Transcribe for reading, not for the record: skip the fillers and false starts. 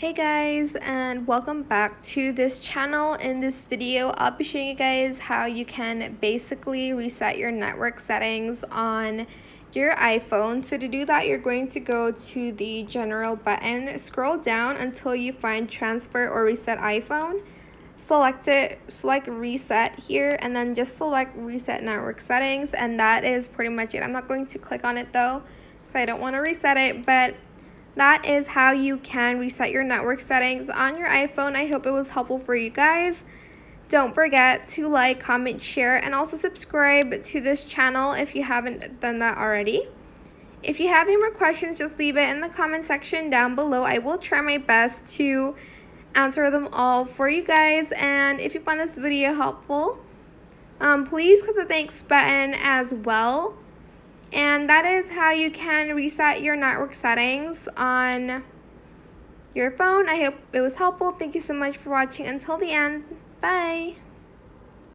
Hey guys, and welcome back to this channel. In this video I'll be showing you guys how you can basically reset your network settings on your iPhone. So to do that, you're going to go to the general button, scroll down until you find transfer or reset iPhone, select reset here, and then just select reset network settings, and that is pretty much it. I'm not going to click on it though because I don't want to reset it, but that is how you can reset your network settings on your iPhone. I hope it was helpful for you guys. Don't forget to like, comment, share, and also subscribe to this channel if you haven't done that already. If you have any more questions, just leave it in the comment section down below. I will try my best to answer them all for you guys. And if you found this video helpful, please click the thanks button as well. And that is how you can reset your network settings on your phone. I hope it was helpful. Thank you so much for watching until the end. Bye.